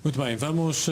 Muito bem, vamos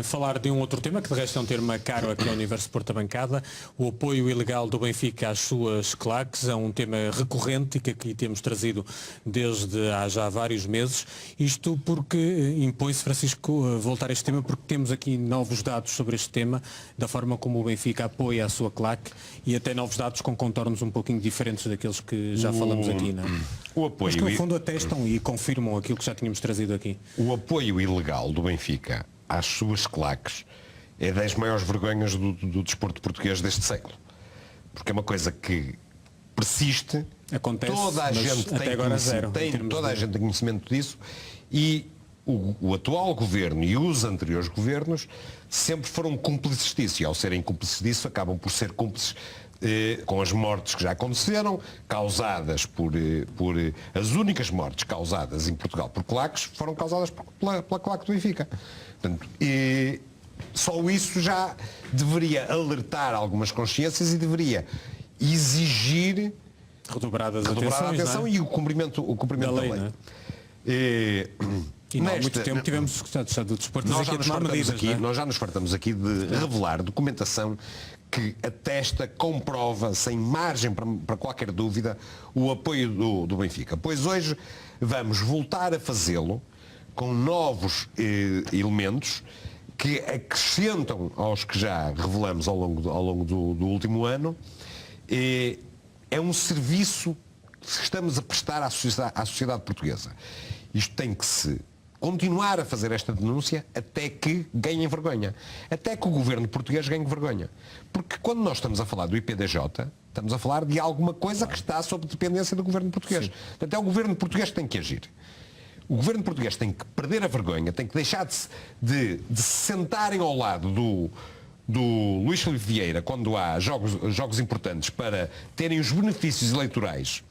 falar de um outro tema, que de resto é um tema caro aqui ao Universo Porta Bancada, o apoio ilegal do Benfica às suas claques. É um tema recorrente e que aqui temos trazido desde há já vários meses. Isto porque impõe-se, Francisco, voltar a este tema, porque temos aqui novos dados sobre este tema, da forma como o Benfica apoia a sua claque, e até novos dados com contornos um pouquinho diferentes daqueles que já falamos aqui, não é? O apoio, mas que no fundo atestam e confirmam aquilo que já tínhamos trazido aqui. O apoio ilegal do Benfica às suas claques é das maiores vergonhas do desporto português deste século. Porque é uma coisa que persiste, acontece, toda a gente até agora zero, toda a gente tem conhecimento disso, e o atual governo e os anteriores governos sempre foram cúmplices disso, e ao serem cúmplices disso acabam por ser cúmplices com as mortes que já aconteceram, causadas por as únicas mortes causadas em Portugal por claques foram causadas pela claque do Benfica. Portanto, só isso já deveria alertar algumas consciências e deveria exigir redobrada atenção, é? E o cumprimento da lei. Não é? E não há muito tempo tivemos secretários do desporto nós nós já nos fartamos aqui de revelar documentação que atesta, comprova, sem margem para qualquer dúvida, o apoio do Benfica. Pois hoje vamos voltar a fazê-lo com novos elementos que acrescentam aos que já revelamos ao longo do último ano. É um serviço que estamos a prestar à sociedade portuguesa. Isto tem que se continuar a fazer esta denúncia até que ganhem vergonha. Até que o governo português ganhe vergonha. Porque quando nós estamos a falar do IPDJ, estamos a falar de alguma coisa que está sob dependência do governo português. Sim. Portanto, é o governo português que tem que agir. O governo português tem que perder a vergonha, tem que deixar de se sentarem ao lado do Luís Filipe Vieira quando há jogos importantes para terem os benefícios eleitorais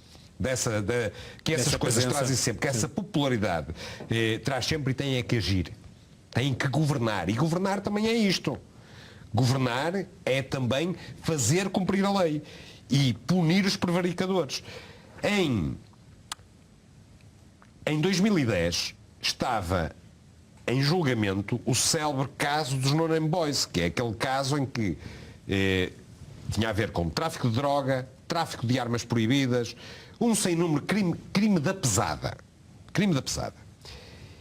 que essas coisas trazem sempre, que essa popularidade traz sempre, e têm que agir, têm que governar, e governar também é isto. Governar é também fazer cumprir a lei e punir os prevaricadores. Em 2010 estava em julgamento o célebre caso dos No Name Boys, que é aquele caso em que tinha a ver com tráfico de droga, tráfico de armas proibidas, um sem número crime da pesada. Crime da pesada.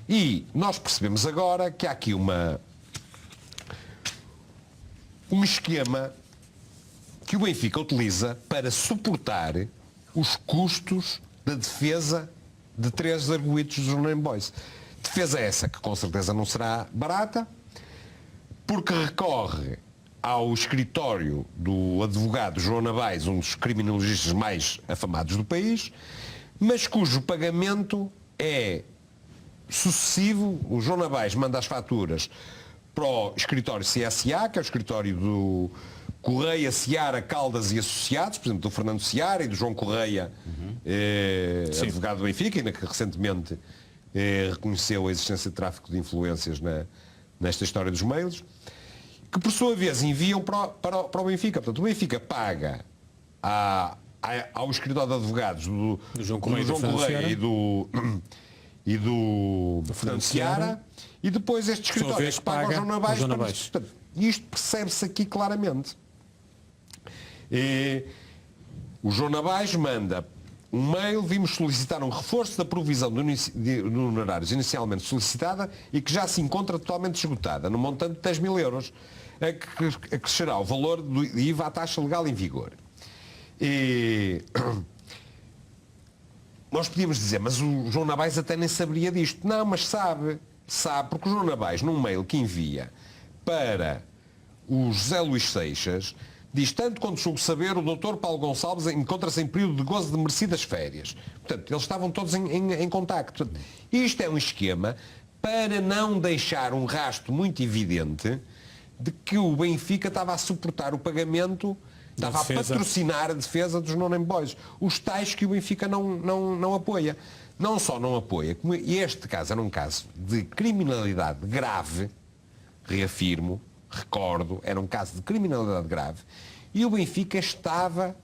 E nós percebemos agora que há aqui um esquema que o Benfica utiliza para suportar os custos da defesa de 3 arguidos dos No Name Boys. Defesa essa que com certeza não será barata, porque recorre ao escritório do advogado João Nabais, um dos criminologistas mais afamados do país, mas cujo pagamento é sucessivo. O João Nabais manda as faturas para o escritório CSA, que é o escritório do Correia, Seara, Caldas e Associados, por exemplo, do Fernando Seara e do João Correia, advogado do Benfica, ainda que recentemente reconheceu a existência de tráfico de influências nesta história dos mails, que por sua vez enviam para o Benfica. Portanto, o Benfica paga ao escritório de advogados do João Correia e do Fernando Seara, e depois este escritório é que paga ao João Nabais. Portanto, isto percebe-se aqui claramente. O João Nabais manda um mail: vimos solicitar um reforço da provisão de honorários inicialmente solicitada e que já se encontra totalmente esgotada, no montante de 10 mil euros, a que será o valor do IVA à taxa legal em vigor. Nós podíamos dizer, mas o João Nabais até nem saberia disto. Não, mas sabe, porque o João Nabais, num mail que envia para o José Luís Seixas, diz: tanto quanto julgo saber, o Dr. Paulo Gonçalves encontra-se em período de gozo de merecidas férias. Portanto, eles estavam todos em contacto. Portanto, isto é um esquema para não deixar um rastro muito evidente de que o Benfica estava a suportar o pagamento, estava a patrocinar a defesa dos No Name Boys, os tais que o Benfica não apoia. Não só não apoia, como este caso era um caso de criminalidade grave, reafirmo, recordo, era um caso de criminalidade grave, e o Benfica estava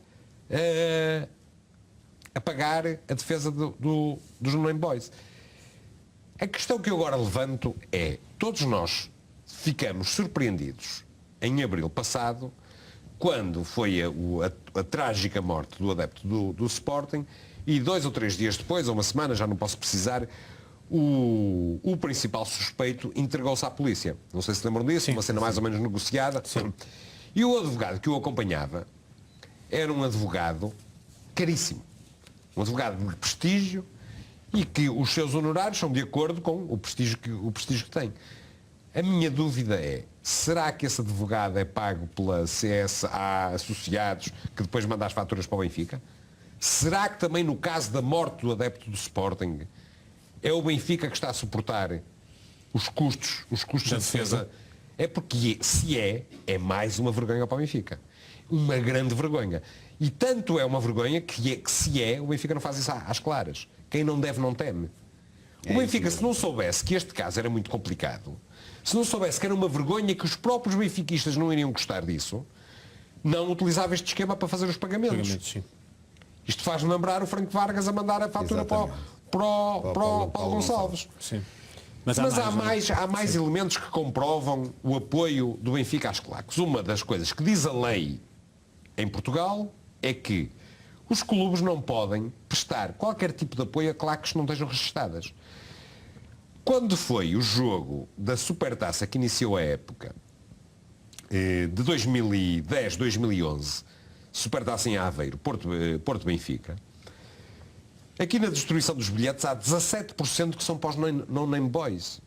a pagar a defesa dos No Name Boys. A questão que eu agora levanto é: todos nós ficamos surpreendidos em abril passado, quando foi a trágica morte do adepto do Sporting, e 2 ou 3 dias depois, ou uma semana, já não posso precisar, o principal suspeito entregou-se à polícia. Não sei se lembram disso, uma cena mais ou menos negociada. Sim. E o advogado que o acompanhava era um advogado caríssimo. Um advogado de prestígio e que os seus honorários são de acordo com o prestígio que tem. A minha dúvida é, será que esse advogado é pago pela CSA Associados, que depois manda as faturas para o Benfica? Será que também no caso da morte do adepto do Sporting é o Benfica que está a suportar os custos da defesa? É porque, se é mais uma vergonha para o Benfica. Uma grande vergonha. E tanto é uma vergonha que o Benfica não faz isso às claras. Quem não deve não teme. O Benfica, se não soubesse que este caso era muito complicado, se não soubesse que era uma vergonha, que os próprios benfiquistas não iriam gostar disso, não utilizava este esquema para fazer os pagamentos. Sim. Isto faz-me lembrar o Franco Vargas a mandar a fatura para o Paulo Gonçalves. Sim. Mas há mais elementos que comprovam o apoio do Benfica às claques. Uma das coisas que diz a lei em Portugal é que os clubes não podem prestar qualquer tipo de apoio a claques que não estejam registadas. Quando foi o jogo da Supertaça que iniciou a época de 2010, 2011, Supertaça em Aveiro, Porto Benfica, aqui na distribuição dos bilhetes há 17% que são para os non-name boys.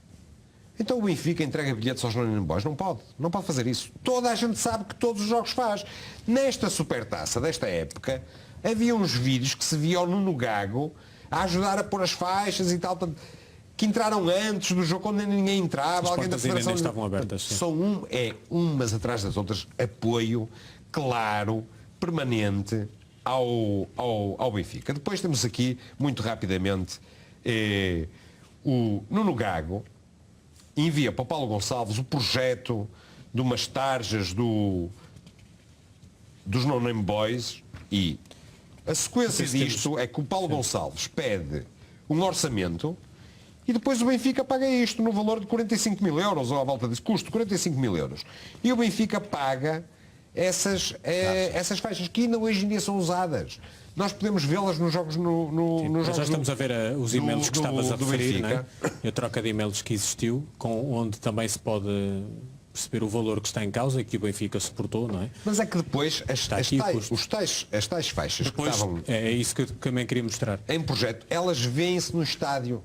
Então o Benfica entrega bilhetes aos non-name boys? Não pode fazer isso. Toda a gente sabe que todos os jogos faz. Nesta Supertaça desta época, havia uns vídeos que se via ao Nuno Gago a ajudar a pôr as faixas e tal, que entraram antes do jogo, quando ninguém entrava. Alguém da Federação estavam abertas. São umas atrás das outras, apoio claro, permanente ao Benfica. Depois temos aqui, muito rapidamente, o Nuno Gago envia para o Paulo Gonçalves o projeto de umas tarjas dos non-name boys, e a sequência disto é que o Paulo Gonçalves pede um orçamento e depois o Benfica paga isto no valor de 45 mil euros, ou à volta desse custo, 45 mil euros. E o Benfica paga essas faixas que ainda hoje em dia são usadas. Nós podemos vê-las nos jogos já estamos a ver os e-mails que estavas a referir, não é? A troca de e-mails que existiu, onde também se pode perceber o valor que está em causa e que o Benfica suportou, não é? Mas é que depois as tais faixas depois, que estavam... É isso que eu também queria mostrar. Em projeto, elas vêem-se no estádio.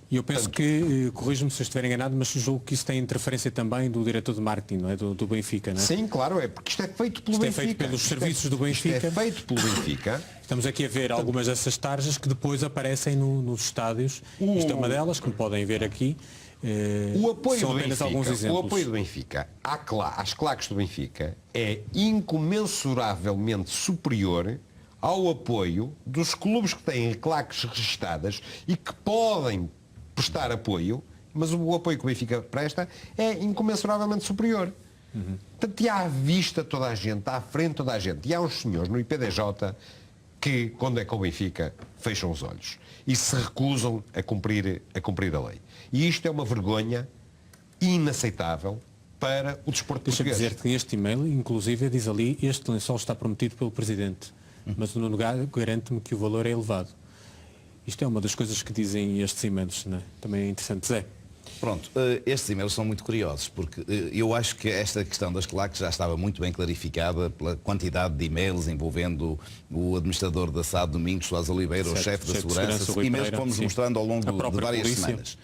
E eu penso que, corrijo-me se eu estiver enganado, mas julgo que isso tem interferência também do diretor de marketing, não é? Do Benfica, não é? Sim, claro, é porque isto é feito pelo Benfica. Isto é feito pelos serviços do Benfica. Isto é feito pelo Benfica. Estamos aqui a ver algumas dessas tarjas que depois aparecem nos estádios. Isto é uma delas, como podem ver aqui. O apoio são do apenas Benfica, alguns exemplos. o apoio do Benfica às claques do Benfica é incomensuravelmente superior ao apoio dos clubes que têm claques registadas e que podem prestar apoio, mas o apoio que o Benfica presta é incomensuravelmente superior. Portanto, e à vista toda a gente, à frente toda a gente, e há uns senhores no IPDJ que, quando é com o Benfica, fecham os olhos e se recusam a cumprir a lei. E isto é uma vergonha inaceitável para o desporto português. Deixa-me dizer que neste e-mail, inclusive, diz ali, este lençol está prometido pelo Presidente, mas o Nuno Gago garante-me que o valor é elevado. Isto é uma das coisas que dizem estes e-mails, não é? Também é interessante. Zé. Pronto, estes e-mails são muito curiosos, porque eu acho que esta questão das claques já estava muito bem clarificada pela quantidade de e-mails envolvendo o administrador da SAD, Domingos Soares Oliveira, o chefe da segurança, e-mails que fomos mostrando ao longo de várias semanas.